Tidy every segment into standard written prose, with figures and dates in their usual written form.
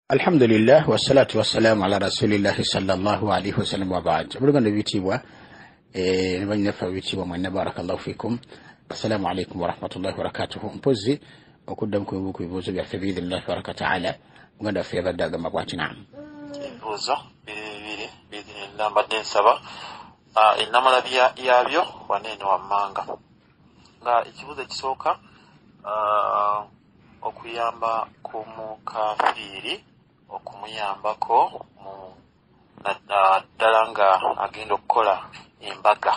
Alhamdulillah wassalatu wassalamu ala rasulillahi sallallahu alaihi wasallam wa ba'd. Buluganda bitibwa nibanyinafa bitibwa mwenna barakallahu fikum. Assalamu alaikum wa rahmatullahi wa barakatuh. Mpozi okudda mkubu kubibuuzo bya fabidillah baraka ta'ala. Muganda fe baddaga mabwati naam. Ebibuuzo bibiri bidinillah mbadde nsaba ennamala yabyo wanene wammanga. Nga ekibuuzo ekisooka okuyamba ku mukafiri okumuyambako mu naddala nga agenda okukola embaga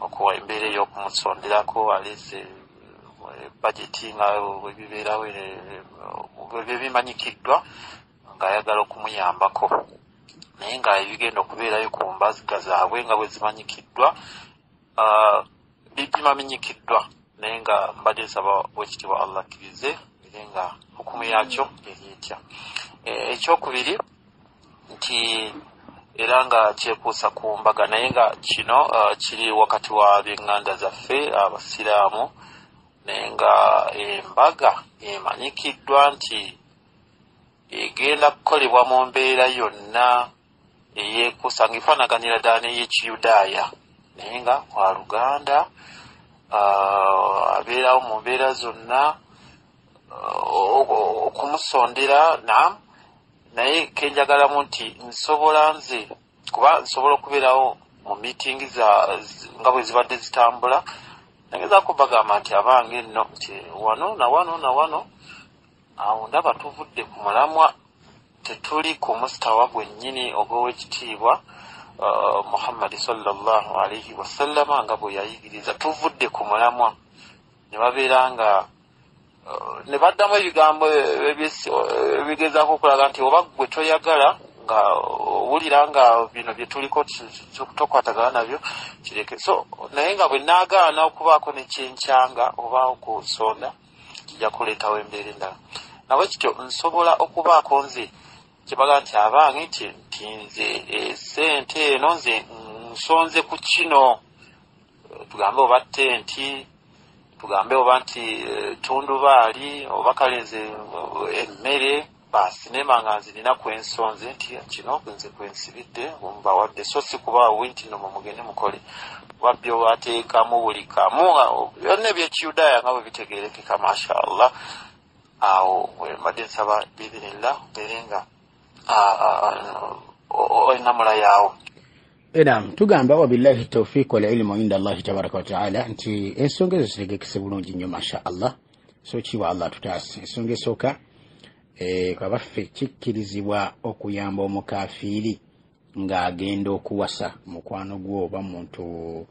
okuwa embeera ey'okumusonderako alese bajeti nga webibeerawo ebimanyikiddwa ng'ayagala okumuyambako naye nga ebigenda okubeerayo ku mbaga zaabwe nga bwe zimanyikiddwa bimanyikiddwa naye nga mbadde nsaba wekitiibwa Allah akkirize era nga hukumu yakyo eri etya. Ekyokubiri nti era nga kyekuusa ku mbaga naye nga kino kiri wakati wa b'eŋŋanda zaffe abasiraamu naye nga embaga emanyikiddwa nti egenda kukolebwa mu mbeera yonna eyeekuusa ng'efaanaganira ddala n'ey'ekiyudaaya naye nga wa Luganda abeerawo mu mbeera zonna okumusondera naye kenjagalamu nti nsobola nze kuba nsobola okubeerawo mu miitingi nga bwe zibadde zitambula nagezaako bagamba nti abange nno nti wano na wano awo ndaba tuvudde ku mulamwa tetuli ku musitawa gwennyini ogw'owekitiibwa Muhammad sallallahu alaihi wasallama nga bwe yayigiriza tuvudde ku mulamwa ne babeera nga ne baddamu ebigambo ebigezaako okulaga nti oba gwe toyagala nga owulira nga bino bye tuliko tokwatagana nabyo kireke so naye nga bwe naagaana okubaako ne kyenkyanga oba okusonda kijja kuleetawo embeera endala nawe kityo nsobola okubaako nze kibaga nti abange nti nze sente eno nze nsonze ku kino tugambe oba ttenti tugambe oba nti tundubaali oba kale nze emmere basinema nga nze nina kwensonze nti kino nze kwensibidde mbawadde so si kubaawo nti no mugende mukole wabbi obateekamu buli kamu byonna ebyekiyudaaya nga bwe bitegeerekeka mashaallah awo mbadde nsaba biidhinillah mbeere nga ennamula yaawo. Naam, tugamba wabillahi tawfiq wal ilmu inda Allah tabaraka wa ta'ala nti ensonga ezo zitegekese bulungi nnyo mashaallah so kiwa Allah tutaase. Ensonga esooka kabaffe kikkirizibwa okuyamba omukafiri ng'agenda okuwasa mukwano gwo oba muntu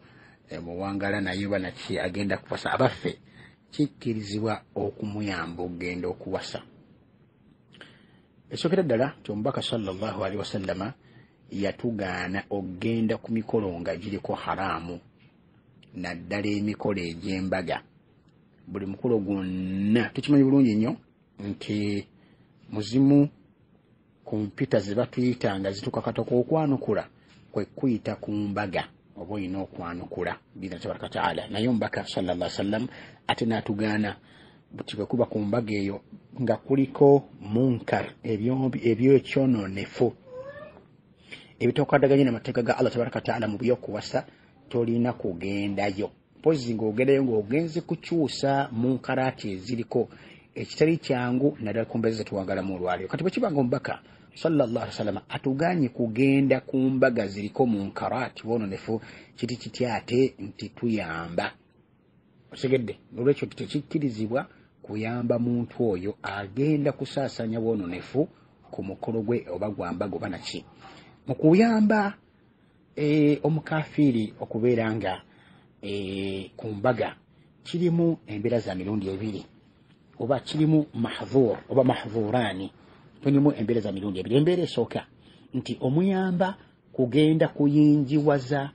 muwangala naye oba naki agenda kuwasa abaffe kikkirizibwa okumuyamba okugenda okuwasa. Esookera ddala nti omubaka sallallahu alaihi wasallama yatugaana okugenda ku mikolo nga giriko haraamu naddala emikolo egy'embaga. Buli mukolo gwonna tukimanyi bulungi nnyo nti muzimu kompyuta ze batuyita nga zituuka katoka okwanukula kwe kuyita ku mbaga oba olina okwanukula biidha tabaraka ta'ala naye omubaka sallallahu alaihi wasallam ate n'atugaana buti bwe kuba ku mbaga eyo nga kuliko munkar ebyekyononefu ebitokwataganye n'amateeka ga Allah tabaraka ta'ala mu by'okuwasa tolina kugendayo mpozi ng'ogendayo ng'ogenze kukyusa munkaraati eziriko ekitali kyangu naddala ku mbaga zetuwagalamu olwaliro. Kati bwe kiba ng'omubaka sallallahu alaihi wasallam atuganye kugenda ku mbaga ziriko munkaraati bwononefu kiti kitya ate nti tuyamba osegedde olwekyo tekikkirizibwa kuyamba muntu oyo agenda kusaasanya bwononefu ku mukolo gwe oba gwambaga oba naki. Mu kuyamba omukafiri okubeera nga ku mbaga kirimu embeera za mirundi ebiri oba kirimu mahdhur oba mahdhurani tulimu embeera za mirundi ebiri. Embeera esooka nti omuyamba kugenda kuyinjiwaza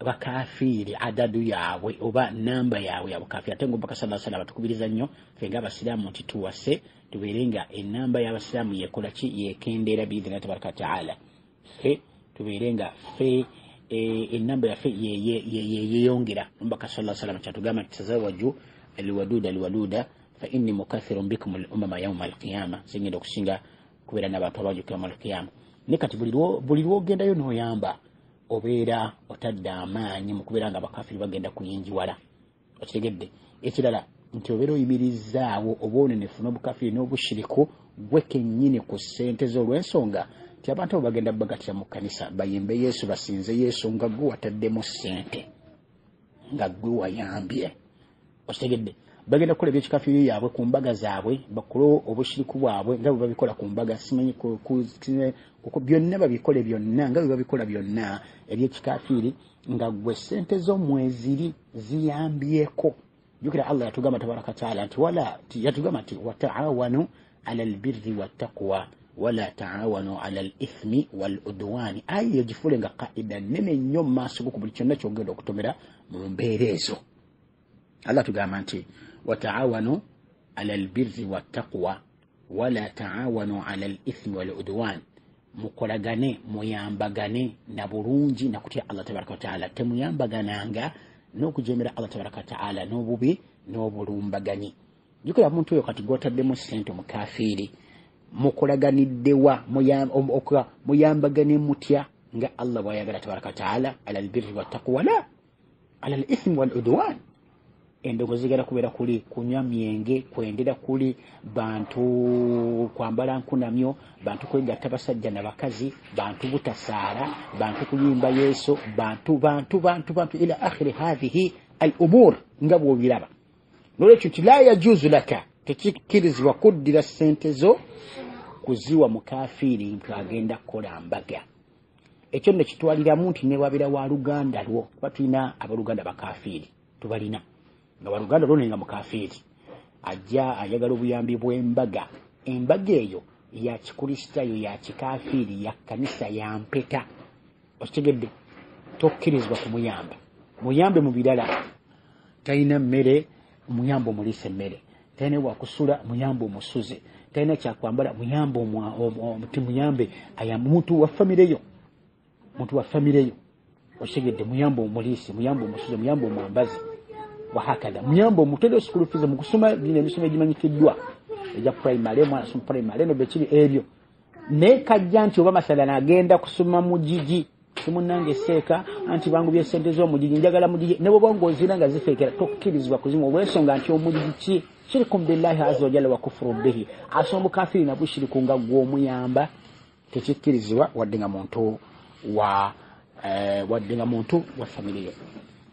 bakafiri adadu yaabwe oba namba yaabwe ya bakafiri ate ng'omubaka sallallahu alaihi wasallam tukubiriza nnyo ffe ng'abasiraamu nti tuwase tubeere nga ennamba y'abasiraamu yekola ki yekendeera biidhina tabaraka ta'ala ffe tubeere nga ffe ennamba yaffe yeyongera. Omubaka sallallahu alaihi wasallam kyatugamba nti tazawwaju alwaduda fa inni mukathirun bikum al-umama yawma al-qiyama singenda okusinga kubeera n'abantu abajjukira mu Okuyamba. Ne kati buli lwogendayo n'oyamba obeera otadde amaanyi mu kubeera nga abakafiri bagenda kuyinjiwala. Okitegedde? Ekirala nti obeera oyimirizaawo obwonenefu n'obukafiri n'obushiriku gwe kennyini ku ssente z'olw'ensonga nti abantu abo bagenda bagatira mu kkanisa bayimbe Yesu basinze Yesu nga gwe wataddemu ssente nga gwe wayambye. Okitegedde? Bagenda kukola ebyekikafiri yaabwe ku mbaga zaabwe bakole obushiriku bwabwe nga bwe babikola ku mbaga simanyi byonna babikole byonna nga bwe babikola byonna ebyekikafiri nga gwe ssente z'omweziri ziyambyeko. Jukira Allah yatugamba tabaraka taala nti yatugamba nti wataawanu ala albirri wattaqwa wala taawanu ala alithmi waludwani. Ayi yagifule nga qaida nene nnyo mu maaso go ku buli kyonna kyogenda okutomera mu mbeera ezo. Allah tugamba nti wataawanu ala albirri wattaqwa wala taawanu ala alithmi waludwan. Mukolagane muyambagane na bulungi na kutya Allah tabaraka wa taala. Temuyambagananga n'okujemera Allah tabaraka wa taala n'obubi n'obulumbaganyi. Jukira omuntu oyo kati gwotaddemu ssente omukafiri mukolaganiddewa muyambagane mutya nga Allah bw'ayagala tabaraka wa taala ala albirri wattaqwa la ala alithmi waludwan. Endongo zigala kubeera kuli kunywa myenge, kwendera kuli bantu kwambala nkunamyo, bantu kwegatta basajja na bakazi, bantu butasaara, bantu kuyimba Yesu, bantu ila akhiri hadhihi al-umur nga bw'obiraba. Nolwekyo nti la yajuzu laka tekikkirizibwa kuddira ssente zo kuziwa mukafiri nti agenda kukola mbaga. Ekyo nno kitwaliramu nti ne wabira wa luganda lwo kuba tulina abaluganda bakafiri tubalina nga waluganda lwo nenga mukafiri ajja ayagala obuyambi bw'embaga. Embaga eyo ya kikristaayo ya kikafiri ya kanisa ya mpeta. Okitegedde? Tokkirizibwa kumuyamba. Muyambe mu birala. Talina mmere muyambe omuliise emmere, talina wakusula muyambe omusuze, talina kyakwambala muyambe muyambe muntu wa famire yo. Okitegedde? Muyambe omuliise, muyambe omusuze, muyambe omwambazi wahakadha. Muyambe omutende school fees mu kusoma bino emisomo egimanyikiddwa eja primary, mwana asoma primary no bekiri ebyo. Ne kajja nti oba masala nagenda kusoma mu jiji simunange seeka anti bangu bye sente zo mu jiji njagala mu jiji ne bobongo zinanga zifekera tokkirizibwa kuzimu olw'ensonga nti omujiji shirikum billahi azza wa jalla wa kufru bihi. Asombu kafiri na bushiriku nga gw'omuyamba tekikkirizibwa waddenga muntu wa family.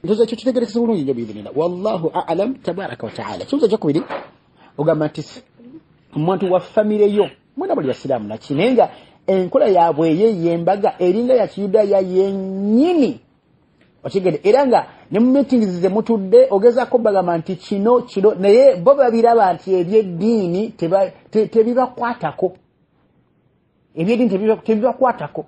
Ndoza ekyo kitegerekesa bulungi nyo biibirina. Wallahu a'lam tabaraka wa ta'ala. Kibuzo kyokubiri ogamba nti omuntu wa family yo mwena bali basiraamu nakinenga enkola yaabwe ey'embaga eringa ya Kiyudaaya yennyini. Okitegedde? Era nga ne mu meetings ze mutudde ogezaako bagamba nti kino naye bo babiraba nti ebyeddiini tebibakwatako. Ebyeddiini tebibakwatako.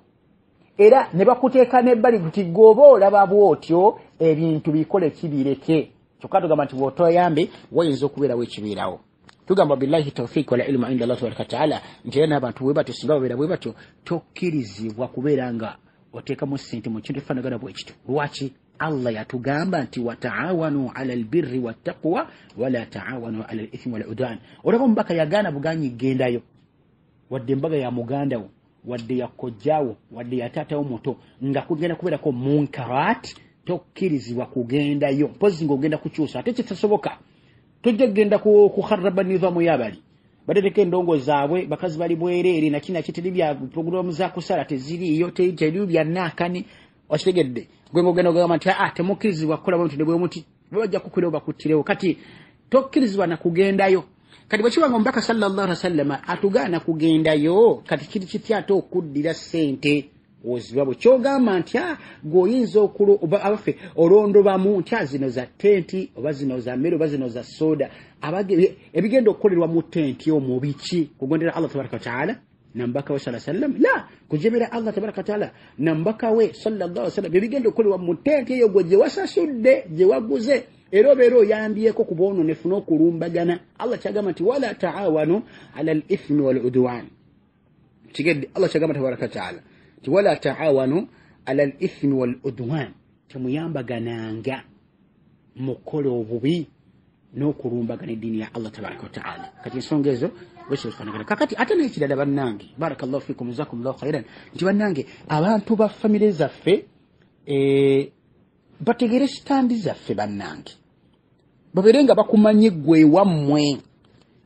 Era ne bakuteeka n'ebbali nti goba olaba bw'otyo ebintu bikole kibireke. Kyokka tugamba nti bw'otoyambe wayinza okubeerawo ekibeerawo. Tugamba billahi tawfiq wala ilmu inda Allah tabaraka taala nti era n'abantu bwe batyo singa babeera bwe batyo tokkirizibwa kubeera nga oteekamu ssente mu kintu ekifaanagana bwe kityo. Lwaki? Allah yatugamba nti wataawanu ala albirri wattaqwa wala taawanu ala alithmi wal udwan. Olaba omubaka yagaana buganyi gendayo wadde embaga ya mugandawo wadde yakojjawo wadde yataatawo muto nga kugenda kubeerako munkarat tokkirizibwa kugendayo. Mpozi ng'ogenda kukyusa ate kitasoboka. Tojja kugenda kukharraba nidhamu yabali batereka endongo zaabwe bakazi bali bwereere nakina kitiri bya programu za kusala teziriyo teri bya nakani. Okitegedde? Gwe ng'ogenda ogamba nti temukkirizibwa kukola bwe mutudde bwe muti bajja kukulewo bakuttirewo. Kati tokkirizibwa na kugendayo. Kati bwekiwanga omubaka sallallahu alaihi wasallam atugaana kugendayo kati kiri kitya ate okuddira ssente oziba bwe kyogamba nti gwoyinza abafe olondobamu nti zino za tenti oba zino za mmere oba zino za soda ebigenda okukolerwa mu tenti omubiki kugondera Allah tabaraka wa taala nambaka we sallallahu alaihi wasallam la kujemera Allah tabaraka wa taala nambaka we sallallahu alaihi wasallam ebigenda okukolerwa mu tenti eyo gwe gye wasasudde gye waguze era obeera oyambyeko ku bwononefu n'okulumbagana. Allah kyagamba nti wala taawanu ala al-ithmi wal udwan. Kigedde? Allah kyagamba tabaraka wa taala nti wala taawanu ala al-ithmi wal udwan. Temuyambagananga mu kukola obubi n'okulumbagana eddiini ya Allah tabaraka wa taala. Kati ensonga ezo bwese bifaanagana. Kakati ate n'ekirala bannange, barakallahu fikum jazakumullahu khairan, nti bannange abantu ba famire zaffe bategere sitandi zaffe bannange, babeere nga bakumanye ggwe wammwe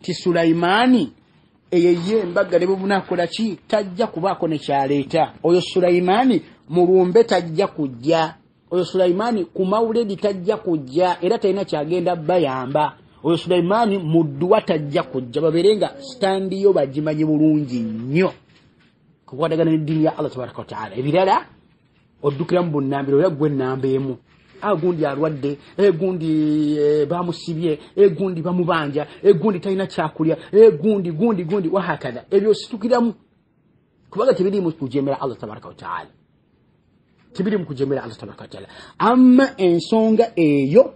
ti Sulaimaani eyeye embaga ne bunakola ki tajja kubaako ne kyaleeta. Oyo Sulaimaani mulumbe tajja kujja, oyo Sulaimaani ku mawuledi tajja kujja, era talina kyagenda bayamba. Oyo Sulaimaani mudduwa tajja kujja. Babeere nga sitandi yo bagimanyi bulungi nnyo kukwatagana n'eddiini ya Allah tabaraka wa taala. Ebirala oddukira mu bunnambiro era gwe nnamba emu, gundi alwadde, gundi bamusibye, gundi bamubanja, gundi talina kyakulya, gundi wahakadha. Ebyo situkiramu kubaga tebiri mu kujemera Allah tabaraka wa taala, tebiri mu kujemera Allah tabaraka wa taala. Amma ensonga eyo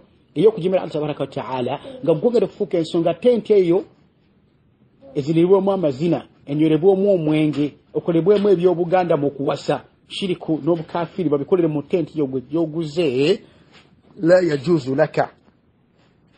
kujemera Allah tabaraka wa taala nga gwogera okufuuka ensonga tente eyo eziribwemu amazina, enywerebwemu omwenge, okolebwemu ebyobuganda mu kuwasa, shiriku n'obukafiri babikolere mu tenti yoguze, la yajuzu laka,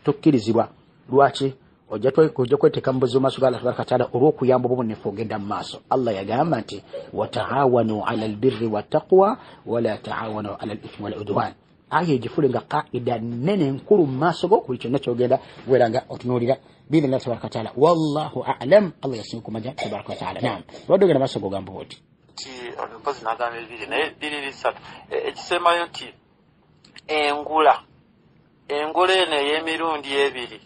tokkirizibwa. Lwaki? ojja kweteka mu buzibu maaso ga Allah tabaraka wa taala olw'okuyamba obubonnefu ogenda mu maaso. Allah yagamba nti wataawanu ala albirri wattaqwa wala taawanu ala alithmi wal udwan. Aya egifule nga qaida nene nkulu mu maaso go buli kyonna kyogenda weranga otunuulira biidhnillahi tabaraka wa taala. Wallahu a'lam. Allah yasinga kumanya tabaraka wa taala. Naam, lwadde ogenda maaso gogamba oti mpozi nagamba ebiri naye biri bisatu. Ekisembayo nti engula eno ey'emirundi ebiri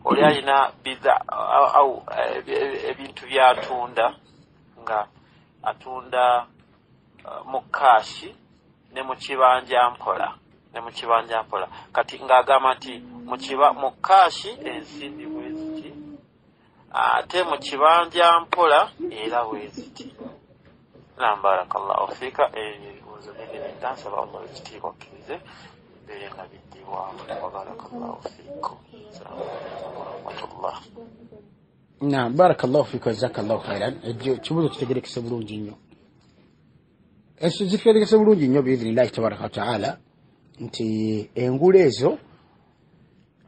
oli alina biza au ebintu byatunda nga atunda mu kashi ne mu kibanja mpola kati ng'agamba nti mu kashi ensimbi bweziti ate mu kibanja mpola era bweziti. Barakallahu fika. Ebibuuzo bibiri ndansaba Allah ekitiibwa akkirize bere nga biddibwamu. Barakallahu fikum. Naam, barakallahu fika jazakallahu khairan. Kibuuzo kitegerekese bulungi nnyo, zitegerekese bulungi nnyo biidhnillahi tabaraka wa taala nti engula ezo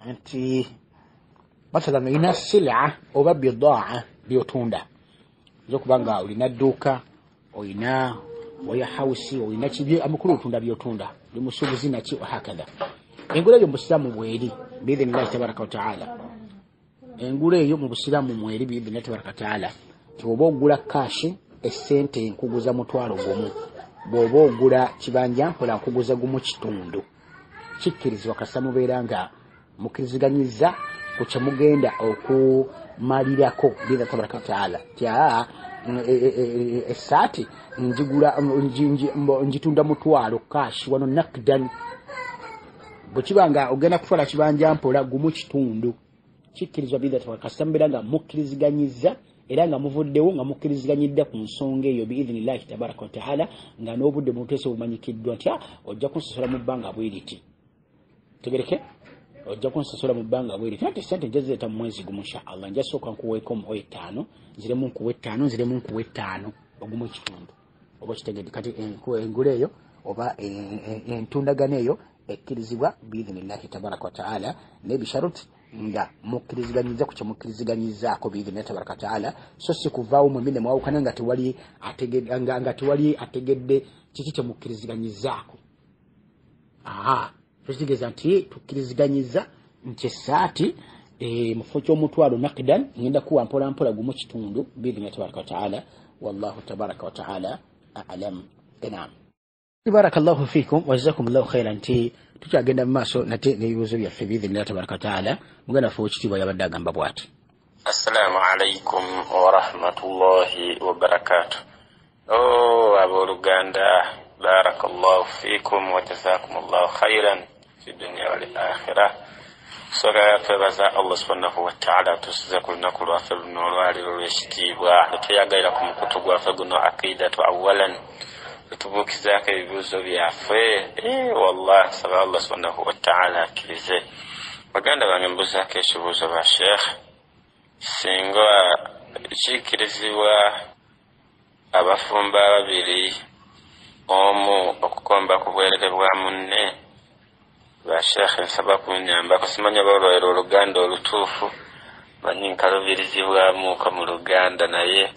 nti mathalan ina sila oba bidaa byotunda zokubanga olina dduuka, olina hausi, olina kibye amakulu otunda byotunda limusubuzi naki hakadha. Engula eyo mu Busiraamu bweri biidhnillahi tabaraka wa taala. Engula eyo mu Busiraamu mweri biidhnillahi tabaraka wa taala. Oba ogula kashi essente nkuguza mutwalo gumu, bw'oba ogula kibanja mpola nkuguza gumu kitundu, kikkirizibwa kasita mubeera nga mukkiriziganyiza ku kye mugenda okumalirako biidhnillahi tabaraka wa taala. Tya esaati njigula njitunda mutwalo kashi wano nakdan, bwe kibanga ogenda kutwala kibanja mpola gumu kitundu, kikkirizibwa biidhnillahi tabaraka kasita mubeera nga mukkiriziganyiza era nga muvuddewo nga mukkiriziganyidde ku nsonga eyo biidhnillahi tabaraka wa taala, nga n'obudde buteese bumanyikiddwa nti ojja kunsasula mu bbanga bweriti. Tegereke, ojja kunsasula mu bbanga bweriti. Ate sente nja zireeta mu mwezi gumu inshaallah, nja sooka nkuweeko omuhoyo 5, nziremu nkuwe 5 ogumu ekitundu. Oba kitegedde kati engula eyo oba entundagano eyo ekkirizibwa biidhnillahi tabaraka wa taala n'ebisharuti nga mukkiriziganyiza ku kye mukkiriziganyizaako biidhnillahi tabaraka wa taala, so si kuvaawo mwemine mwawukana nga tewali ategedde kiki kye mukkiriziganyizaako. Tukitegeeza nti tukkiriziganyiza nti essaati mufo ky'omutwalo nakdan ngenda kuwa mpola mpola gumu kitundu biidhnillahi tabaraka wa taala. Wallahu tabaraka wa taala a'lam. Naam, barakallahu fikum wa jazakumullahu khairan. Nti tukyagenda mu maaso nate n'ebibuuzo byaffe biidhnillahi tabaraka wa taala. Muganda ffe ekitiibwa yabadde agamba bw'ati. Assalamu alaikum wa rahmatullahi wa barakatuh. Abooluganda, barakallahu fikum wa jazakumullahu khairan fi dunya wal akhirah. Soga twebaza Allah subhanahu wa ta'ala tusiza ku lunaku lwaffe luno olwaliro lw'ekitiibwa netweyagalira ku mukutu gwaffe guno aqidatu awalan tubuukizaako ebibuuzo byaffe. Wallahi nsaba Allah subhanahu wa ta'ala akkirize. Baganda bange mbuzaako ekibuuzo ba sheekh, singa kikkirizibwa abafumba babiri omu okukomba ku bwerere bwa munne? Ba sheekh nsaba kunyamba kusimanya balwaire oluganda olutuufu banyinkalubirizibwamuko mu Luganda naye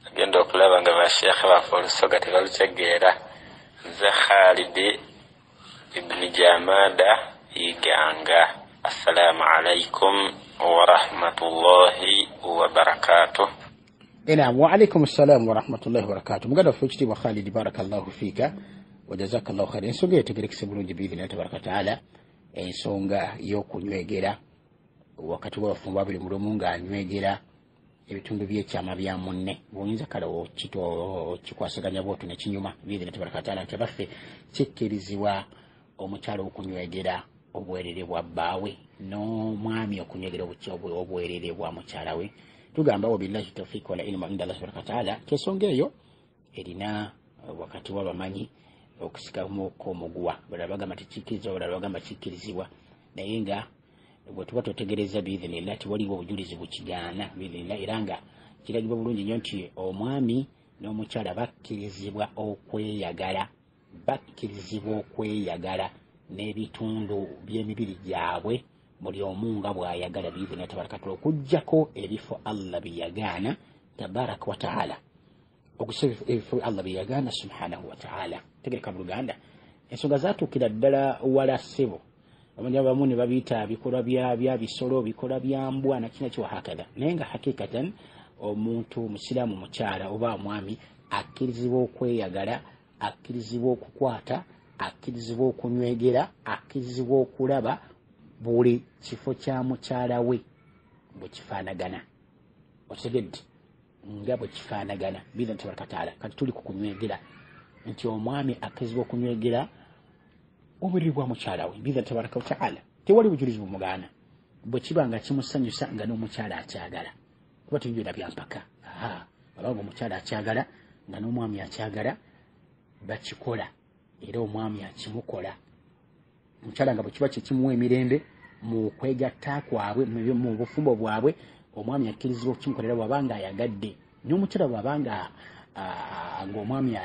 agenda okulaba nga bashekhe bafe olusoga tebalutegeera. Nze Khalid ibn Jamada Iganga. Assalamu alaikum wa rahmatullahi wa barakatuh. Wa alaikum assalam wa rahmatullahi wa barakatuh. Muganda fuchiti wa Khalid, barakallahu fika wa jazakallahu khairan. Ensonga yetegerekese bulungi biidhini tabaraka taala, ensonga y'okunywegera wakati w'abafumbo babiri mulumu ng'anywegera ebitundu by'ekyama bya munne. Bw'oyinza kale kikwasaganya bw'otu ne kinyuma biidhini tabaraka taala nti baffe kikkirizibwa omukyala okunywegera obwerere bwa bbaawe n'omwami okunywegera obwerere bwa mukyala we. Tugamba wa billahi tawfiq wala ilma inda Allah subhanahu wa ta'ala. Kesonga eyo erina wakati w'abamanyi okusikamu k'omuguwa, balala bagamba tikikkirizibwa, balala bagamba kikkirizibwa, naye nga bwe tuba totegereza biidhinillah waliwo obujulizi bukigaana biidhinillah, era nga kiragibwa bulungi nnyo nti omwami n'omukyala bakkirizibwa okweyagala n'ebitundu by'emibiri gyabwe buli omu nga bw'ayagala biidhinillah tabaraka taala, okuggyako ebifo Allah byeyagaana tabaraka wa taala, ebifo Allah byeyagaana subhanahu wa taala. Tegereka mu Luganda ensonga zaatuukira ddala wala ssebo. Abanya bamu ne babiyita bikolwa bya bisolo, bikolwa bya mbwa na kina kiwa hakadha, naye nga hakikatan omuntu musiraamu mukyala oba mwami akkirizibwa okweyagala, akkirizibwa okukwata, akkirizibwa okunywegera, akkirizibwa okulaba buli kifo kya mukyala we bwe kifaanagana. Otegedde nga bwe kifaanagana biidhini tabaraka taala. Kati tuli ku kunywegera nti omwami akkirizibwa okunywegera obwerere bwa mukyala we biidhini tabaraka taala. Tewali bujulizi bumugaana bwe kiba nga kimusanyusa nga n'omukyala akyagala, kuba tebibira bya mpaka. Abanga omukyala akyagala nga n'omwami akyagala bakikola, era omwami akimukola. Omukyala nga bwe kiba kyekimuwa emirembe mu kwegatta kwabwe mu bufumbo bwabwe, omwami akkirizibwa okukimukolera bw'abanga ayagadde. N'omukyala bw'abanga ng'omwami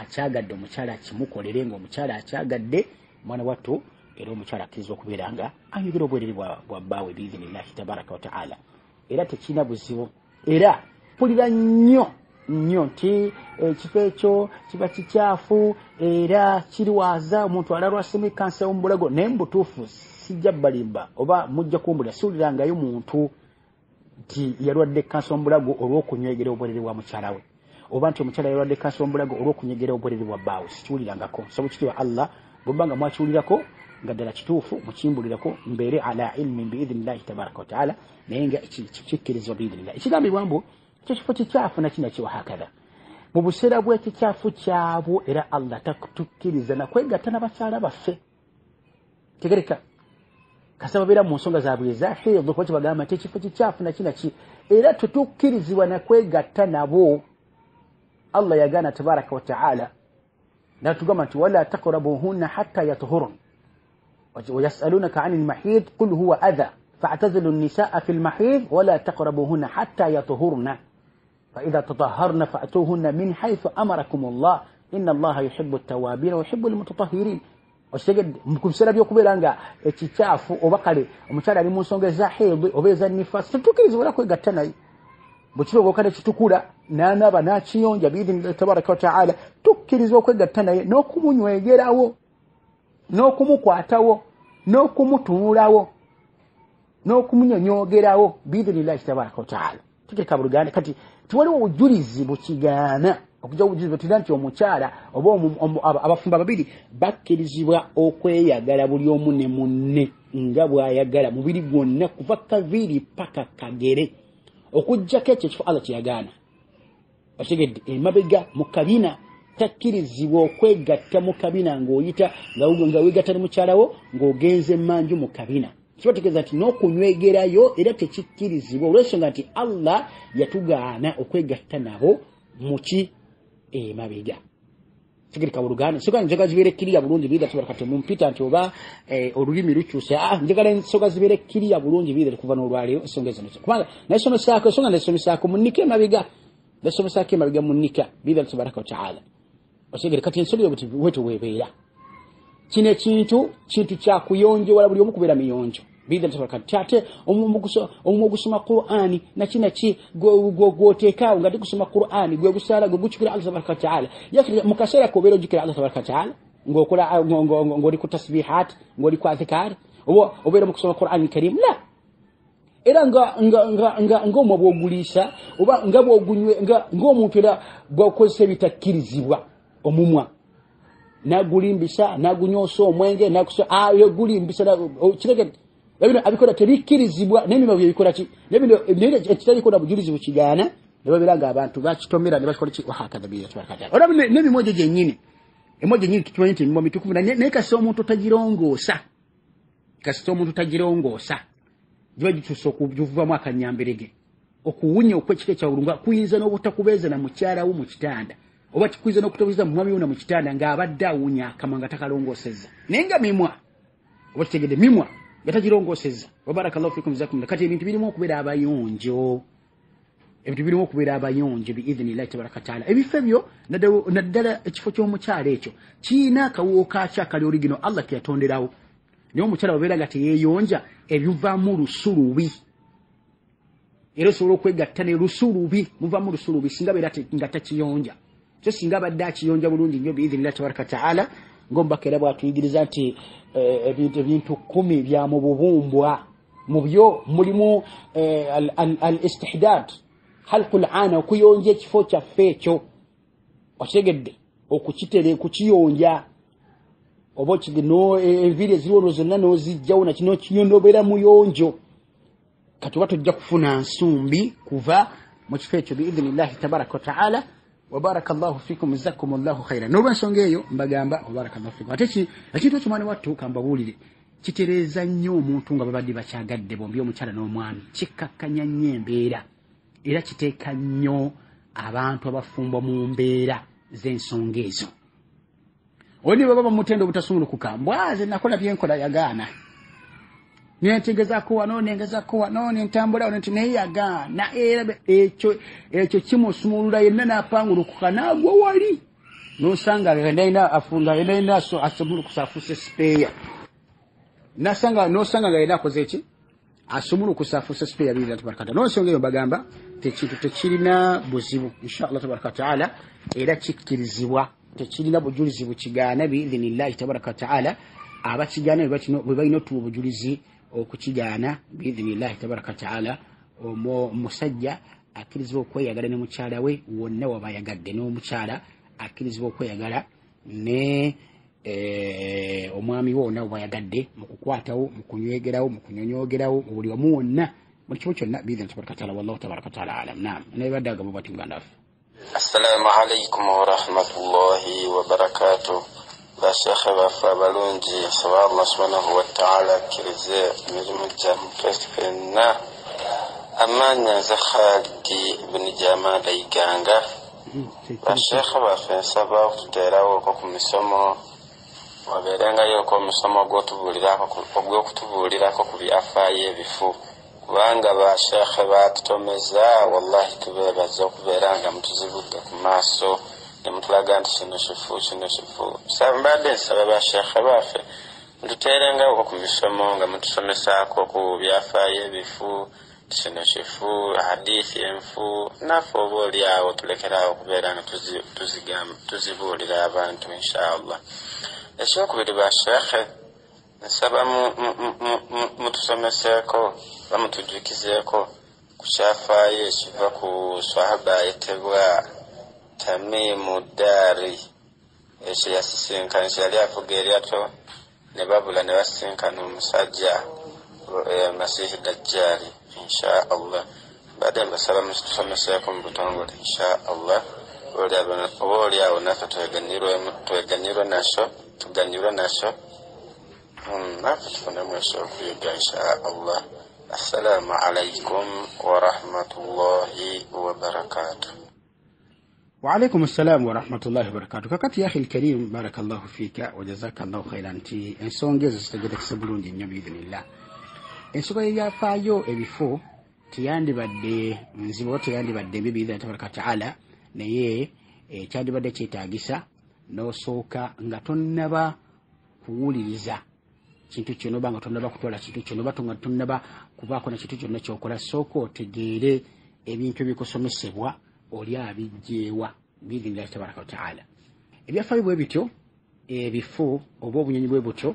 akyagadde omukyala akimukolere, ng'omukyala akyagadde mwana wattu, era omukyala akkirizibwa okubeera nga anyegera obwerere bwa bbaawe biidhinillahi tabaraka wa taala. Era tekirina buzibu, era mpulira nnyo nti ekifo ekyo kiba kikyafu era kirwaza omuntu alalwasemu kansa y'omu bulago. Naye mu butuufu sijja balimba oba mujja kumbulira siwulirangayo muntu nti yalwadde kansa y'omu bulago olw'okunywegera obwerere bwa mukyala we, oba nti omukyala yalwadde kansa y'omu bulago olw'okunywegera obwerere bwa bbaawe. Sikiwulirangako. Nsaba ekitiibwa Allah bwe nga mwakiwulirako nga ddala kituufu mukimbulirako, mbeere ala ilmin biidhinillahi tabaraka wa taala, naye nga kikkirizibwa biidhinillah. Ekigambibwa mbu ekyo kifo kikyafu nakina kiwa hakadha mu buseera bw'ekikyafu kyabwo, era Allah tatukkiriza nakwegatta n'abakyala baffe. Tegereka kasaba babeera mu nsonga zaabwe eza hidhu, kuba kibagamba nti ekifo kikyafu nakinaki, era tutukkirizibwa nakwegatta nabo. Allah yagaana tabaraka wa taala natugamba nti wala taqrabuhunna hatta yatuhurun wayasalunaka ani lmahid qul huwa adha fa'tazilu nnisaa fi lmahid wala taqrabuhunna hatta yatuhurna فإذا تطهرن فأتوهن من حيث أمركم الله إن الله يحب التوابين ويحب المتطهرين. Oseged mukusera by'okubeeranga ekikyafu oba kale omukyala ali mu nsonga eza hidhi oba eza nifasi, tetukirizibwa kwegatta naye. Bwe kiba kale kitukula n'anaaba n'akiyonja biidhini tabaraka wa taala, tukkirizibwa okwegatta naye n'okumunywegerawo, n'okumukwatawo, n'okumutuulawo, n'okumunyonyogerawo biidhini tabaraka wa taala. Tuteeka buluganda kati tiwaliwo obujulizi bukigaana okujja obujulizi butira nti omukyala oba abafumba babiri bakkirizibwa okweyagala buli omu ne munne nga bw'ayagala mubiri gwonna kuva kaviiri paka kagere, okuggyako ekyo ekifo Allah kyeyagaana. Otegedde emabega mu kabina takkirizibwa okwegatta mu kabina ng'oyita nga weegatta ne mukyalawo ng'ogenze emmanju mu kabina. Kibategeeza nti n'okunywegerayo era tekikkirizibwa olw'ensonga nti Allah yatugaana okwegatta nabo muki emabega. Tegereka buluganda ensonga njagala zibeere kkiriya bulungi biidha tabaraka taala. Mumpita nti oba olulimi lukyusa, njagala ensonga zibeere kkiriya bulungi biidha kuva n'olwaleero ensonga ezo. Kubanga nasomesaako ensonga nasomesaako munnika emabega, nasomesaako emabega munnika biidha tabaraka wa taala. Otegere kati ensonga eyo bwetu weebeera. Kino ekintu kya kuyonjo wala buli omu kubeera miyonjo. bidda tabaraka ate omu kusoma Qur'ani nachi goteekaawo nga kusoma Qur'ani gwe gusala gwe guchukira Allah tabaraka taala yakiri mukasera ko bero jukira Allah tabaraka taala ngokola ngoli ku tasbihat ngoli ku adhikar obera mukusoma Qur'ani karim la era nga omubogulisa oba nga bogunywe nga omuntu era bwakozesa bitakirizibwa omumwa nagulimbisa nagunyosa omwenge nakusa ayo gulimbisa kirege ebino abikola tebikirizibwa n'emima byebikola ki nebino ekitali kona bujulizi bukigana nebabiranga abantu bakitomera ne bakola ki wahakadha biya twarakata ora n'emimojo gyennyini emojo nyingi tumanyi nti mu mitukuvu naye kasita omuntu tagirongosa jiba gituusa okujuvamu akanyamberege okuwunya okwekika ekyawulunga kuyinza n'obutakubeeza na mukyala wo mu kitanda oba kikuyinza n'okutabuliza mu mwami wo na mu kitanda ng'abadde awunya akamwa nga takalongosezza naye nga mimwa oba kitegedde mimwa nga tagirongosezza wabarakallahu fikum jazakum kati ebintu birimu okubeera abayonjo biidhnillahi tabaraka taala ebifo ebyo naddala ekifo ky'omukyala ekyo kiina akawuwo kakyo akali origino Allah keyatonderawo naye omukyala babeera nga teyeeyonja ebivaamu lusulubi era osobola okwegatta ne lusulubi muvaamu lusulubi singa beera nga takiyonja so singa abadde akiyonja bulungi nnyo biidhnillahi tabaraka taala ng'omubaka era bwatuyigiriza nti ebintu 10 bya mu bubumbwa mu byo mulimu al-istihdad halqul ana okuyonja ekifo kyaffe ekyo okitegedde okukiyonja oba kigino enviri eziriwo zonna n'ozijjawo nakino kiyondobeera muyonjo kati oba tojja kufuna nsumbi kuva mu kifo ekyo biidhnillahi tabaraka wa taala wabarakallahu fikum jazakumullahu khairan n'olwensonga eyo mbagamba wabarakallahu fikum ate ekintu ekyo mwana wattu kambabuulire kitereeza nnyo omuntu nga babadde bakyagadde bombi omukyala n'omwami kikkakkanya nnyo embeera era kiteeka nnyo abantu abafumbwa mu mbeera z'ensonga ezo oli baba bamutenda obutasumulukuka mbwaze nakola byenkola yagaana nentegezaako wano nengezako wano nentambula wano nti naye yagaana era ekyo kimusumulula yenna n'apangulukuka n'agwa wali n'osanga yenna afunda yenna asumulukusa afuuse sipeeya n'osanga nga yenna akoze eki asumulukusa afuuse sipeeya biidhnillahi tabaraka taala n'ensonga eyo bagamba tekintu tekirina buzibu inshallah tabaraka taala era kikkirizibwa tekirina bujulizi bukigaana biidhnillahi tabaraka taala abakigaana bwe balina otuwa obujulizi okukigaana biidhnillahi tabaraka taala omusajja akkirizibwa okweyagala ne mukyala we wonna wabayagadde n'omukyala akkirizibwa okweyagala ne omwami wo wonna wabayagadde mu kukwatawo mu kunywegerawo mu kunyonyogerawo buli wamu wonna buli kimu kyonna biidhnillahi tabaraka taala wallahu tabaraka taala alam naam nebadde agamba bati muganda waffe assalamu alaikum warahmatullahi wabarakatuh bashekhe baffe abalungi nsaba Allah subhanahu wa ta'ala akkirize emirimu gyammwe twefenna amanya nze Khadi ibn Jamada Iganga bashekhe baffe nsaba okututeerawo ku misomo wabeerengayo omusomo ogw'okutubuulirako ku byafaayo ebifu kubanga bashekhe batutomeza wallahi tubeebaza okubeera nga mutuzibudde ku maaso nemutulaga nti kino kifu mbadde nsaba bashekhe baffe mututeerengawo ku misomo nga mutusomesaako ku byafaayo ebifu kino kifu hadithi enfu naffe oba oliawo tulekerawo okubeera nga tuzibuulira abantu inshallah ekyokubiri bashekhe nsaba mutusomeseeko bamutujjukizeeko ku kyafaayo ekiva ku swahaba ayitibwa Tamimu Dari ekyo yasisinkana kyali avuga eryato ne babula ne basisinkana omusajja Masihi Dajjali inshallah baada mbasaba mutusomeseeko mu butongole inshallah oba oliawo naffe tweganyirwe nasho naffe tufunemu ekyokuyiga inshallah assalamu alaikum warahmatullahi wabarakatuh وعليكم السلام ورحمة الله وبركاته كاكات يا أخي الكريم بارك الله فيك وجزاك الله خيرا أنتي إنسان جزء استجدك سبلون دي بإذن الله إنسان يا فايو إبفو تياندي بدي منزبو تياندي بدي بإذن الله تبارك وتعالى نيه تياندي بدي تيتاقسا نو سوكا نغتون نبا kuwuliriza kintu kyono banga tonnaba kutwala kintu kyono batonga tonnaba kubaako na kintu kyonna kyokola sooka otegeere ebintu ebikusomesebwa oli abijjeewa biidhinillahi tabaraka wataala. Ebyafaayo bwe bityo ebifu oba obunyonyi bwe butyo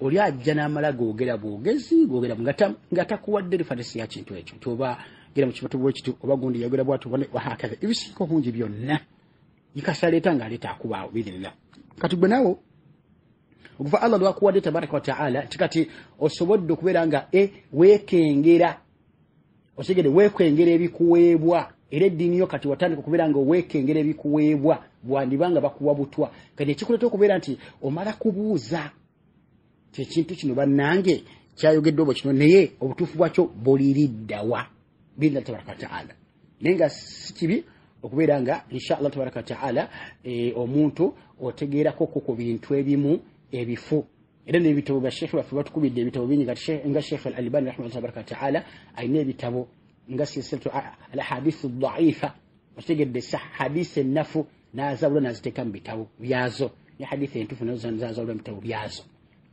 oli ajja n'amala googera bwogezi googera nga takuwadde rifatisi ya kintu ekyo toba gera mu kibatu bwekitu oba gundi yagera bwatu wahakaza ebisiiko bungi byonna yikasaleeta ng'aleeta akubaawo biidhinillah. Kati gwe naawo okuva Allah lwakuwadde tabaraka wataala tikati osobodde okubeera nga weekengera osigede weekwengera ebikuweebwa era eddiini yo kati watandika okubeera nga weekengera ebikuweebwa bwandibanga bakuwa butwa kati ekikuleeta okubeera nti omala kubuuza ekintu kino bannange kyayogedde obwo kino naye obutuufu bwakyo buliriddawa biidhinillahi tabaraka wataala. naye nga si kibi okubeera nga inshallah tabaraka wataala omuntu otegeerako ku bintu ebimu ebifu era n'ebitabo bya sheekhe baffe batukubidde ebitabo bingi nga sheekhe al-Albani rahimahullah tabaraka wataala alina ebitabo nga silsilatu al-ahadithu ad-da'ifa otegedde hadisi ennafu n'azawula n'aziteeka mu bitabo byazo ne hadithi entuufu nazo n'azawula mu bitabo byazo.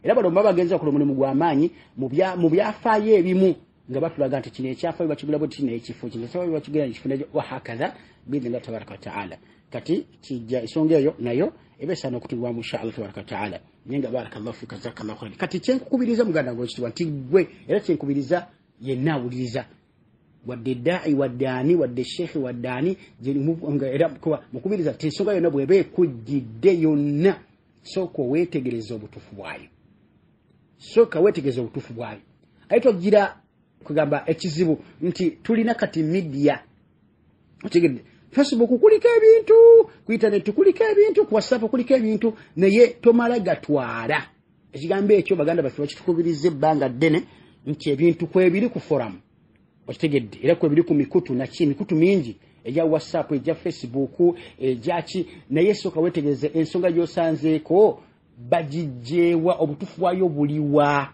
Era bano baba bagenza okukola omulimu gw'amaanyi mu byafaayo ebimu nga batulaga nti kino ekyafaayo bakigula bwe kino ekifo kino ekyafaayo bakigula ekifo wahakaza biidhinillahi tabaraka wataala. Kati kijja ensonga eyo nayo ebeesaana okutibwamu inshallah tabaraka wataala. Nyenga barakallahu fika jazakallahu khairan. Kati kyenkukubiriza muganda ngo kitwa nti gwe era kyenkubiriza yenna awuliriza wadde daai waddaani wadde sheekhe waddaani era mukubiriza ti ensonga yonna bw'eba ekujjidde yonna sooka weetegereza obutuufu bwayo sooka weetegereza obutuufu bwayo. Aye twagira kugamba ekizibu nti tulina kati media otegedde Facebook kuliko ebintu ku internet kuliko ebintu ku WhatsApp kuliko ebintu naye tomala gatwala ekigambo ekyo baganda baffe bakitukubiriza ebbanga ddene nti ebintu kwebiri ku forum otegedde era kwebiri ku mikutu mikutu mingi eja WhatsApp eja Facebook ejaki naye sooka weetegereze ensonga gy'osanzeeko bagijjeewa obutuufu bwayo buliwa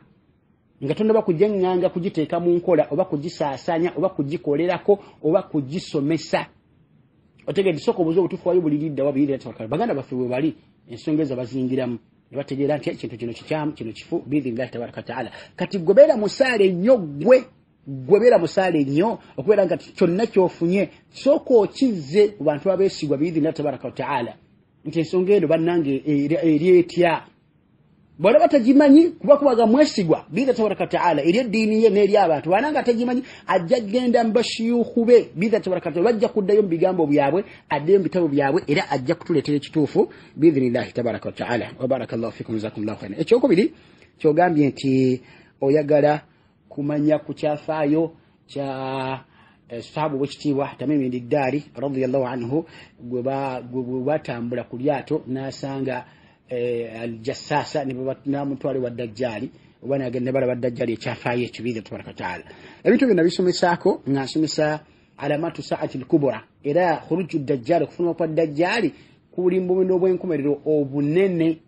nga tonnaba kujenganga kugiteeka mu nkola oba kugisaasanya oba kugikolerako oba kugisomesa otegedde sooka obuuza obutuufu bwayo buliriddawa biidhinillahi tabaraka wataala. Baganda baffe bwe bali ensonga ezo bazingiramu ne bategeera nti ekintu kino kikyamu kino kifu biidhinillahi tabaraka wataala. Kati gwebeera musaale nnyo gwebeera musaale nnyo okubeera nga kyonna kyofunye sooka okizze ku bantu abeesigwa biidhinillahi tabaraka wataala nti ensonga eno bannange eri etya bw'oba batagimanyi kuba kubaga mwesigwa biidhinillahi tabaraka wataala eri eddiini ye n'eri abantu bananga atagimanyi ajja genda mu bashiyuukhu be biidhinillahi tabaraka wataala bajja kuddayo mu bigambo byabwe addeyo mu bitabo byabwe era ajja kutuleetera ekituufu biidhinillahi tabaraka wataala. Wa barakallahu fikum jazakumullahu khairan. Ekyokubiri kyogambye nti oyagala kumanya ku kyafaayo kya sahabu w'ekitiibwa Tamim ad-Dari radiyallahu anhu gwe batambula ku lyato n'asanga al-jassasa n'amutwale wa dajjali oba n'agenda balaba dajjali ekyafaayo ekyo biidhinillahi tabaraka wataala. Ebintu byonna bisomesaako nga nsomesa alamatu saati al-kubra era khuruju dajjali okufuna kwa dajjali kuli mu bubino obw'enkomerero obunene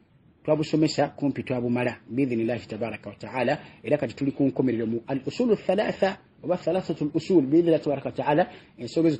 twabusomesa kumpi twabumala biidhinillahi tabaraka wataala. Era kati tuli ku nkomerero mu al-usulu thalatha oba thalathatu al-usul biidhinillahi tabaraka wataala. Ensonga ezo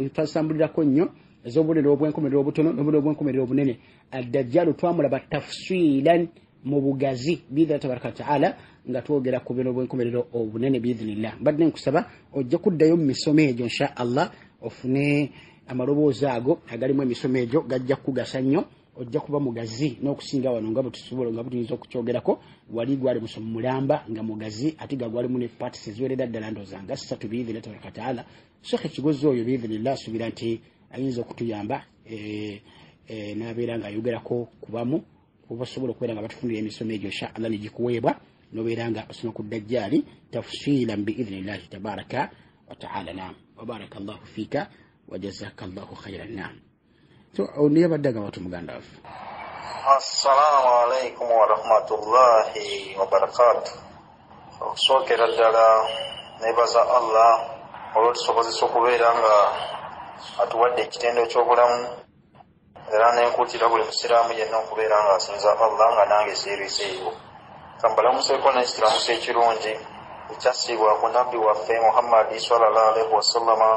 twasambulirako nnyo ez'obubonero obw'enkomerero obutono n'obubonero obw'enkomerero obunene. Ad-dajjal twamulaba tafsilan mu bugazi biidhinillahi tabaraka wataala nga twogera ku bubonero obw'enkomerero obunene biidhinillah. Mbadde nkusaba ojja kuddayo mu misomo egyo insha Allah ofune amaloboozi ago agalimu emisomo egyo gajja kugasa nnyo ojja kuba mugazi n'okusinga wano nga bwetusobola nga butuyinza okukyogerako wali gwali musomo mulamba nga mugazi ate ga gwalimu ne parts eziwerera ddala ndooza nga ssatu biidhinillahi tabaraka wataala. Sheekh Kigozi oyo biidhinillah asuubira nti ayinza okutuyamba n'abeera ng'ayogerako kubamu kuba osobola okubeera nga batufunira emisomo egyo insha Allah negikuweebwa n'obeera nga osoma ku dajjali tafsilan biidhinillahi tabaraka wataala. Naam wa barakallahu fiika wa jazakallahu khairan. Naam ndiye baddaga watu muganda waffe. Assalamu alaikum wa rahmatullahi wa barakatuh. Okusookera ddala nebaza Allah olw'otusobozesa okubeera nga atuwadde ekitendo ky'obulamu era n'enkuutira buli musiraamu yenna okubeera nga asinza Allah nga nange seeriseeyo. Kambalamuseeko n'ekiramuso ekirungi ekyassibwa ku nabbi waffe Muhammad sallallahu alaihi wasallama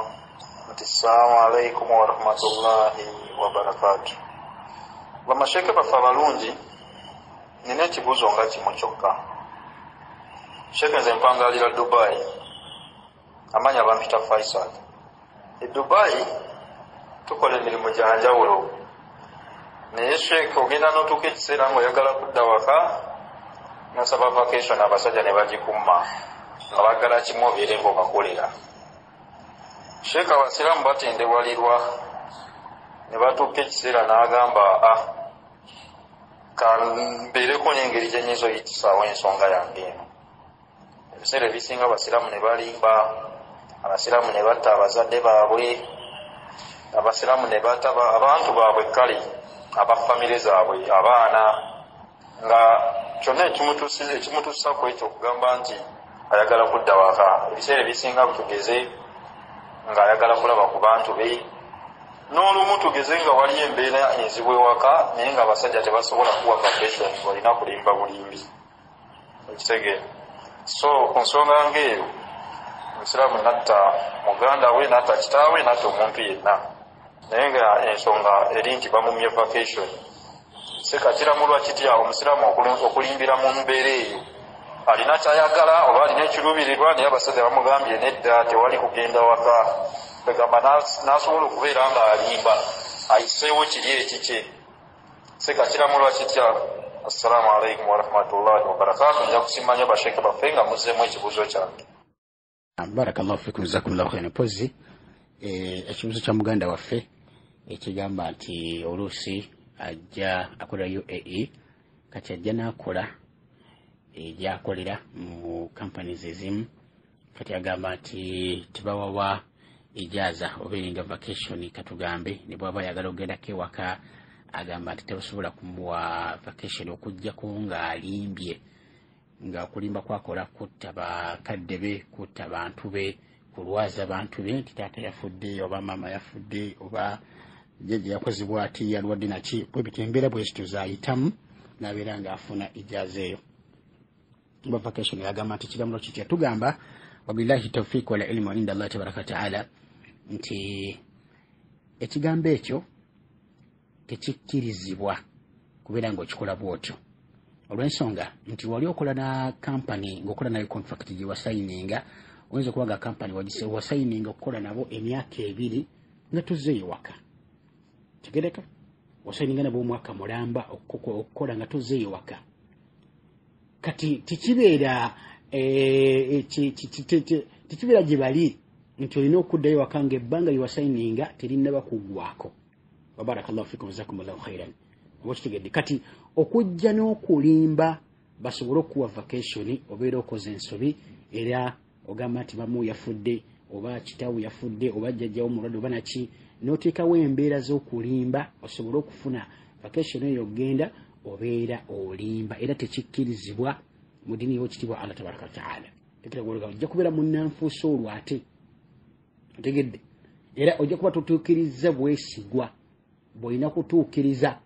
nti assalamu alaikum wa rahmatullahi wa barakatuh. Bamasheke baffe abalungi nina ekibuuzo nga kimu kyokka. Sheikh nze mpangalira Dubai, amanya bampita Faisal. E Dubai tukola emirimu gya njawulo, naye Sheikh ogenda n'otuuka ekiseera ng'oyagala kudda waka n'osaba vacation abasajja ne bagikumma nga baagala kimu obeere ng'obakolera. Sheikh abasiraamu batendewalirwa ne batuuka ekiseera n'agamba kambeereko n'engeri gye nnyinza oyitissaawo ensonga yange eno. Ebiseera ebisinga abasiraamu ne balimba, abasiraamu ne batta abazadde baabwe, abasiraamu ne batta abantu baabwe kale abafamire zaabwe abaana, nga kyonna ekimutuusa ku ekyo okugamba nti ayagala kudda waka. Ebiseera ebisinga tugeze ng'ayagala kulaba ku bantu be, n'olumu tugeze nga wali embeera enzibu ewaka naye ng'abasajja tebasobola kuwa vacation, olina kulimba bulimbi. Okitegeera? So ku nsonga ng'eyo omusiraamu natta muganda we, natta kitaawe, natta omuntu yenna, naye nga ensonga eri nti bamumye vacation. Kiramulwa kitya omusiraamu okulimbira mu mbeera eyo? Alina kyayagala oba alina ekiruubirirwa, naye abasajja bamugambye nedda, tewali kugenda waka. Begamba n'asobola okubeera ng'alimba, ayiseewo kiri ekikye. Kiramulwa kitya? Assalamu alaikum warahmatullahi wabarakatuh. Nja kusiimanya basheke baffe nga muzzeemu ekibuuzo kyange. Barakallahu fikum, jazakumullahu khairan. Mpozi ekibuuzo kya muganda waffe ekigamba nti oluusi ajja akolera UAE, kati ajja n'akola gyakolera mu companies ezimu, kati agamba nti tebawawa ijaza obeeringa vacation katugambe, ne bw'aba ayagala okugendako ewaka agamba nti tebasobola kumuwa vacation okuggyako ng'alimbye, nga kulimba kwakola kutta bakadde be, kutta bantu be, kulwaza bantu be nti taata yafudde oba maama yafudde oba jjajja yakozebwa ati yalwadde naki, bwe bityo embeera bwe zityo z'ayitamu n'abeera ng'afuna ijaza eyo. Ba vacation yagamba nti kiramulo kitya? Tugamba wabillahi tawfiq wala ilmu inda Allah tabaraka wa taala nti ekigambo ekyo tekikkirizibwa kubeera ng'okikola bw'otyo, olw'ensonga nti wali okola na kampani ng'okola nayo contract gye wasayininga, oyinza okuba nga kampani wasayininga okukola nabo emyaka 2 nga tuzzeeyo waka. Tegereka wasayininga nabo omwaka mulamba okukola nga tuzzeeyo waka. Kati tikibeera tikibeera gye bali nti olina okuddayo waka ng'ebbanga lye wasayininga terinnaba kuggwako. Barakallahu fikum, jazakumullahu khairan. Okitegedde? Kati okujja n'okulimba basobole okuwa vacation, obeera okoze ensobi era ogamba nti mamu yafudde oba kitaawu yafudde oba jjajjawo mulwadde oba naki, n'oteekawo embeera z'okulimba osobole okufuna vacation eyo ogenda obeera olimba, era tekikkirizibwa mu ddiini y'ekitiibwa Allah tabaraka wa taala. Tekiragologa ojja kubeera munnanfuusa olwo ate. Otegedde? Era ojja kuba totuukiriza bwesigwa bw'olina kutuukiriza,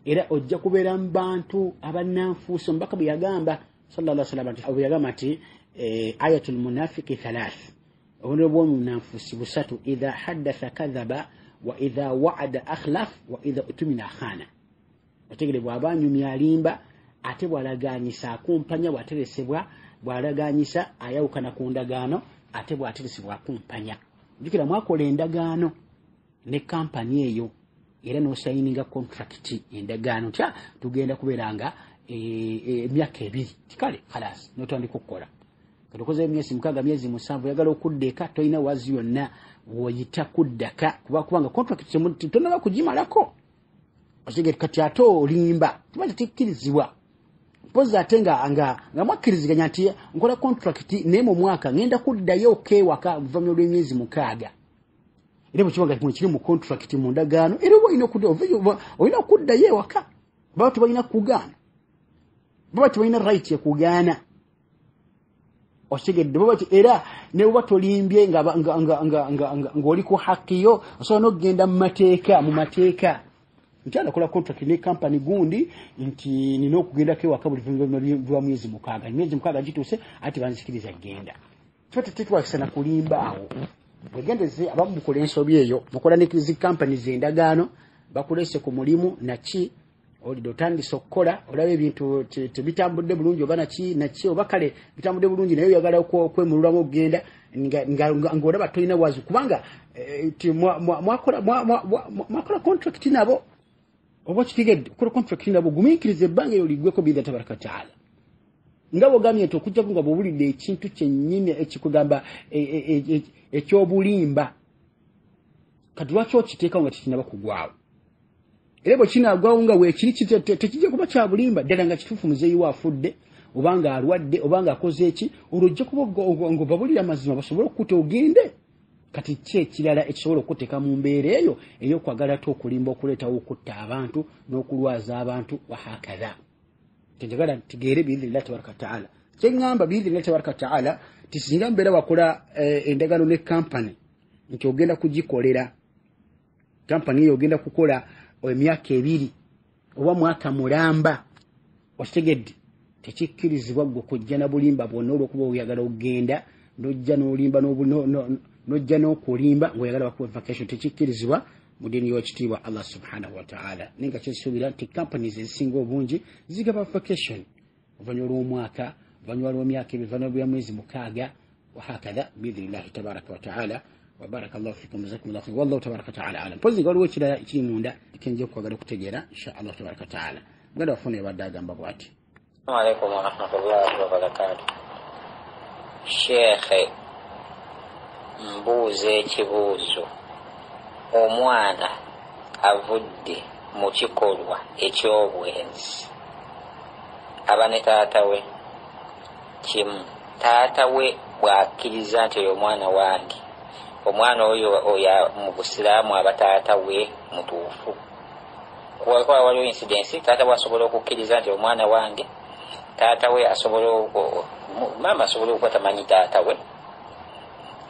era ojja kubeera mu bantu abannanfuusa. Omubaka bwe yagamba sallallahu alaihi wasallam bwe yagamba nti ayatul munafiki 3, obubonero bw'omunnanfuusi 3: idha haddatha kadhaba wa idha wa'ada akhlaf wa idha utumina khana. Otegere bw'aba anyumya alimba, ate bw'alagaanyisa akumpanya, bw'ateresebwa bw'alagaanyisa ayawukana ku ndagaano, ate bw'ateresebwa akumpanya. Jjukira mwakola endagaano ne kampani eyo era n'osayininga contract endagaano tya tugenda kubeera nga emyaka 2 tikale khalas n'otandika okukola. Kati okoze emyezi 6 myezi 7 oyagala okuddeka, tolina wazi yonna woyita kuddaka kubanga contract tonaba kugimalako. Osigere kati ate olimba kiba tekikkirizibwa. Pozi ate nga mwakkiriziganya nti nkola contract naye mu mwaka ngenda kuddayo okewaka oluvannyuma lw'emyezi 6. Era bwe kiba nga kiri mu contract mu ndagaano, era olina okuddayo ewaka. Baba tebalina kugaana, baba tebalina right yekugaana. Osigedde baba era ne baba tolimbye ng'oli ku hakkiyo, osobola n'okugenda mu mateeka nti anakola contract ne company gundi nti nina okugendako ewaka buli lwa myezi 6. Emyezi 6 gituuse ati banzikiriza genda. Tetwakisana kulimba awo. Bwegendeze abamu mukola ensobi eyo, mukola ne kizi companies endagaano, bakulese ku mulimu naki oli dotandisa okukola olabe ebintu tebitambudde bulungi oba naki oba kale bitambudde bulungi naye oyagala okwemululamu okugenda ng'olaba tolina wazi kubanga mwakola contract nabo oba kitegedde okukola contract nabo gumiikiriza ebbanga eryo liggweko biidha tabaraka wataala nga bw'ogambye nti okujjako nga bw'owulidde ekintu kyennyini ekikugamba ekyobulimba kati lwaki okiteekawo nga tekinaba kugwawo era bwe kinaagwawo nga weekiri tekijja kuba kya bulimba ddala nga kituufu muzeeyi we afudde obanga alwadde obanga akoze eki olwo ojja kuba ng'obabulira amazima basobole okukutta ogende kati ki ekirala ekisobola okuteeka mu mbeera eyo ey'okwagala te okulimba okuleetawo okutta abantu n'okulwaza abantu wahakadha tenjagala ntegeere biidhinillahi tabaraka wataala kyeŋŋamba biidhinillahi tabaraka wataala ti singa mbeera wakola endagaano ne kampani nti ogenda kugikolera kampani eyo ogenda kukola emyaka 2 oba mwaka mulamba okitegedde tekikkirizibwa gwe kujja na bulimba bwonna olw'okuba oyagala okugenda n'ojja n'olimba n'ojja n'okulimba ng'oyagala bakuwa vacation tekikkirizibwa mu ddiini y'ekitiibwa Allah subhanahu wa ta'ala naye nga kyekisuubira nti companies ezisinga obungi zigaba vacation oluvannyuma lw'omwaka oluvannyuma lw'emyaka 2 oluvannyuma lwa mwezi 6 wahakadha biidhinillahi tabaraka wa ta'ala وبارك الله فيكم جزاكم الله خير والله تبارك وتعالى اعلم pozi galiwo kiri munda kenje okwagala kutegeera insha Allah tabaraka wataala muganda wafuna ebadde agamba bw'ati assalamu alaikum warahmatullahi wabarakatuh shekhe mbuuze ekibuuzo omwana avudde mu kikolwa eky'obwenzi aba ne taata we kimu taata we bw'akkiriza nti oyo omwana wange omwana oyo mu busiraamu abataata we mutuufu kuba waliwo incidence taata we asobola okukkiriza nti omwana wange taata we maama asobola okuba tamanyi taata we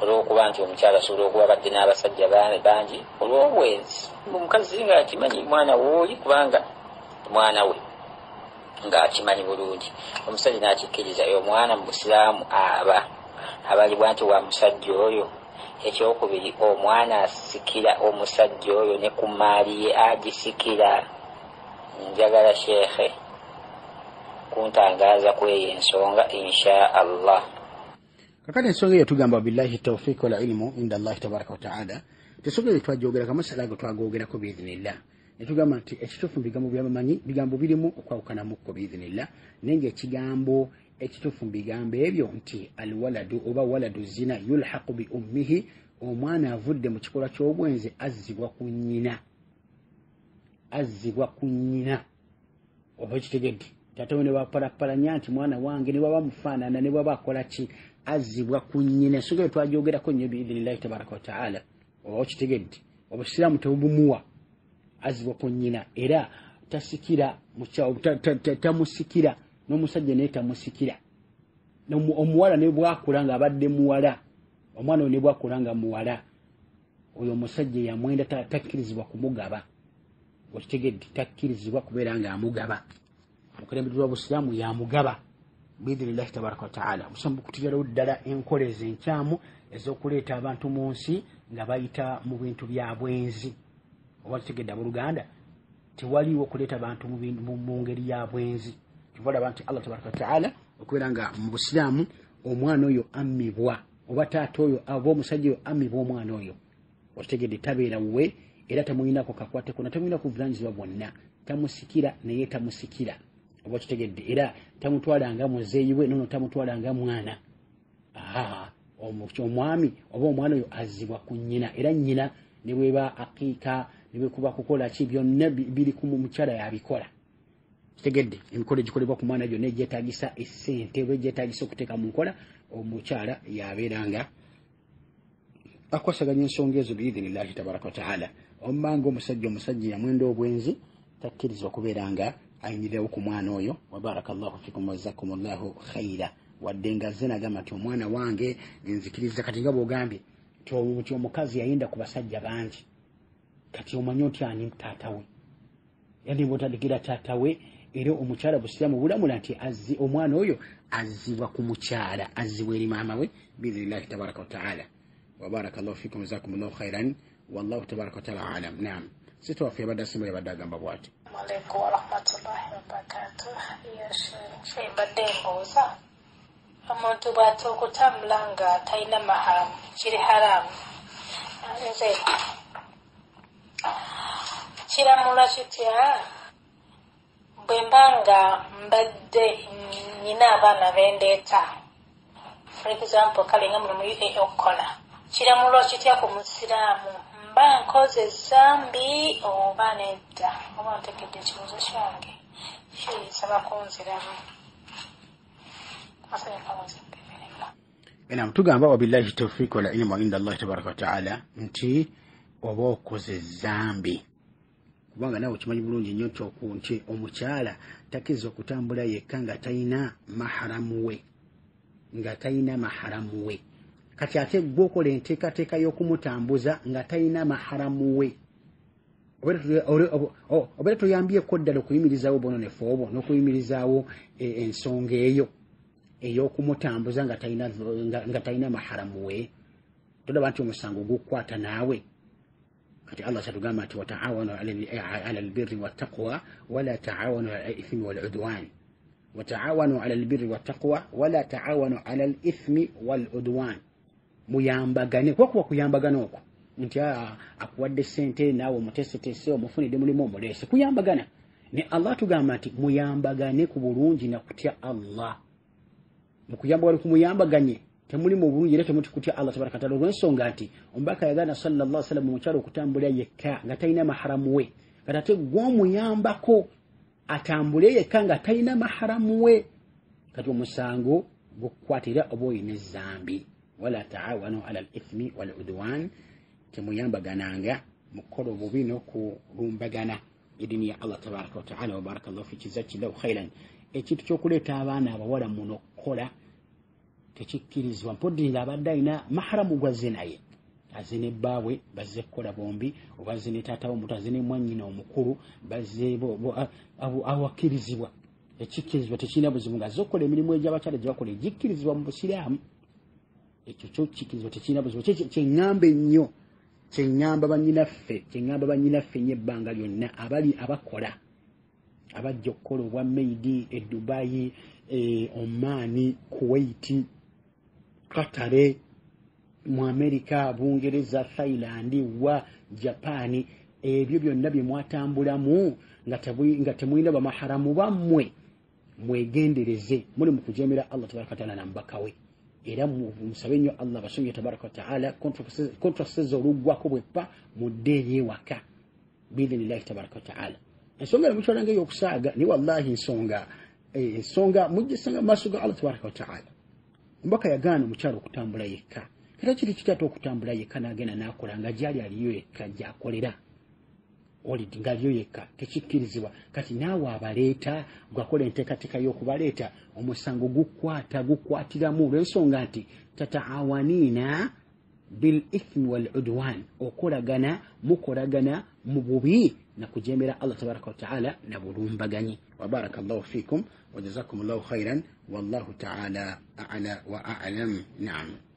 olw'okuba nti omukyala asobola okuba badde n'abasajja bangi olw'obwenzi omukazi nga akimanyi mwana wooli kubanga mwana we ng'akimanyi bulungi omusajja n'akikkiriza oyo omwana mu busiraamu abalibwa nti wa musajja oyo ekyokubiri omwana asikira omusajja oyo ne ku maali ye agisikira njagala shekhe kuntangaaza kweyo ensonga insha Allah kakati ensonga eyo tugamba billahi tawfiq wal ilmu inda Allah tabaraka wa ta'ala tesonga eyo twajogera kamasala ago twagogerako biidhinillah netugamba nti ekituufu bigambo byabamanyi bigambo birimu okwawukanamukko biidhinillah naye ng'ekigambo ekituufu mu bigambo ebyo nti alwaladu oba waladu zina yulhaqu bi ummihi omwana avudde mu kikolwa ky'obwenzi azzibwa ku nnyina oba kitegedde taata we ne bapalapalanya nti mwana wange ne baba mufaanana ne baba akola ki azzibwa ku nnyina ensonga eyo twajogerako nnyo biidhinillahi tabaraka wa ta'ala oba kitegedde obusiraamu tebubumuwa azzibwa ku nnyina era tasikira tamusikira n'omusajja naye tamusikira omuwala ne bwakula nga abadde muwala omwana we ne bwakula nga muwala oyo omusajja yamwenda takkirizibwa kumugaba okitegedde takkirizibwa kubeera nga amugaba omukulembeze wa busiraamu yamugaba biidhinillahi tabaraka wa ta'ala obusamu bukutirawo ddala enkola ezenkyamu ez'okuleeta abantu mu nsi nga bayita mu bintu bya bwenzi oba kitegedde abooluganda tewaliwo okuleeta abantu mu ngeri ya bwenzi tuvalaba nti Allah tabaraka wa ta'ala okubeera nga mu busiraamu omwana oyo ammibwa oba taata oyo aba omusajja oyo ammibwa omwana oyo okitegedde tabeera wuwe era tamuyinako kakwateko na tamuyinako buvunaanyizibwa bwonna tamusikira naye tamusikira oba kitegedde era tamutwala nga muzeeyi we nono tamutwala nga mwana omwami oba omwana oyo azzibwa ku nnyina era nnyina ne bweba aqiika ne bwekuba kukola ki byonna biri ku mukyala yabikola kitegedde emikolo egikolebwa ku mwana gyonna egyetaagisa essente oba egyetaagisa okuteeka mu nkola omukyala yabeeranga akwasaganya ensonga ezo biidhinillahi tabaraka wa ta'ala ommanga omusajja yamwenda obwenzi takkiriza okubeera nga ayimirewo ku mwana oyo wabarakallahu fikum wajazakumullahu khaira wadde nga ze nagamba nti omwana wange nzikiriza kati nga bw'ogambye nti omukazi yayenda ku basajja bangi kati omanyi otya ani taata we yani bw'otandikira taata we era omukyala busiraamu bulamula nti omwana oyo azzibwa ku mukyala azzibwa eri maama we biidhinillahi tabaraka wa ta'ala wabarakallahu fikum wajazakumullahu khairan wallahu tabaraka wa ta'ala alam naam sito waffe yabadde asemba yabadde agamba bw'ati. Alaikum warahmatullahi wabarakatuh. Shay badde mbuuza omuntu bw'ati okutambula nga talina maharamu kiri haramu nze kiramulwa kitya bwe mba nga mbadde nina abaana bendeeta for example kale nga muno mu OKWENYWEGERA kiramulwa kitya ku musiraamu mba nkoze zambi oba nedda oba ntegedde ekibuuzo kyange kiyisaba kunziramu tugamba wabillahi tawfiq wala ilmu inda Allah tabaraka wa taala nti oba okoze zambi kubanga nawe kimanyi bulungi nnyo nti omukyala takiza okutambula yekka nga talina maharamu we kati ate gwe okola enteekateeka y'okumutambuza nga talina maharamu we obeera tuyambyeko ddala okuyimirizaawo bononefu obwo n'okuyimirizaawo ensonga eyo ey'okumutambuza nga talina maharamu we tolaba nti omusango gukwata naawe kati Allah kyatugamba nti wataawanu ala albirri wattaqwa wala taawanu ala alithmi waludwan wataawanu ala albirri wattaqwa wala taawanu ala alithmi waludwan muyambagane kuba kuyambagana okwo nti akuwadde sente naawe omuteeseteese omufunidde mulimu omuleese kuyambagana ne Allah tugamba nti muyambagane ku bulungi na kutya Allah mukuyamba wali kumuyambaganye temuli mu bulungi era temuti kutya Allah tabaraka taala olw'ensonga nti omubaka yagana sallallahu alaihi wasallam omukyala okutambula yekka nga talina maharamu we kati ate gw'omuyambako atambule yekka nga talina maharamu we kati omusango gukwatira oba oyina ezambi wala taawanu ala alithmi waludwan temuyambagananga mukola obubi n'okulumbagana edini ya Allah tabaraka wa taala wa barakallahu fi jazakallahu khairan ekintu ky'okuleeta abaana abawala muno okukola tekikkirizibwa mpodde ng'abadde alina maharamu gwazze naye azze ne bbaabwe bazze kukola bombi oba azze ne taata w'omuntu azze ne mwannyina omukulu bazze awakkirizibwa ekikkirizibwa tekirina buzibu ng'azze okukola emirimu egy'abakyala gye bakola egikkirizibwa mu busiraamu ekyo kyo kikkirizibwa tekirina buzibu kyeŋŋamba ennyo kyeŋŋamba bannyinaffe nnyo ebbanga lyonna abali abakola abajja okukola obwa Maidi e Dubai Oman Kuwait Qatar mu America Bungereza Thailand wa Japan ebyo byonna bye mwatambulamu nga temulina bamaharamu bammwe mwegendereze muli mu kujemera Allah tabaraka taala na mbaka we era musabe nnyo Allah basonye tabaraka taala kontraseze olugwako bweppa mudde ewaka biidhnillahi tabaraka taala ensonga emukyolanga ey'okusaaga ni wallahi ensonga mujjesanga mu maaso ga Allah tabaraka wa taala omubaka yagaana omukyala okutambula yekka era kiri kitata okutambula yekka n'agenda n'akola nga gyali aliyo yekka gy'akolera olidi ng'aliyo yekka tekikkirizibwa kati naawe abaleeta gwakola enteekateeka y'okubaleeta omusango gukwatiramu olw'ensonga nti tataawaniina bil ithmi wal udwan mukolagana mu bubi na kujemera Allah tabaraka wa taala na bulumbaganyi wa barakallahu fikum wa jazakumullahu khairan wallahu taala a'la wa a'lam. Naam.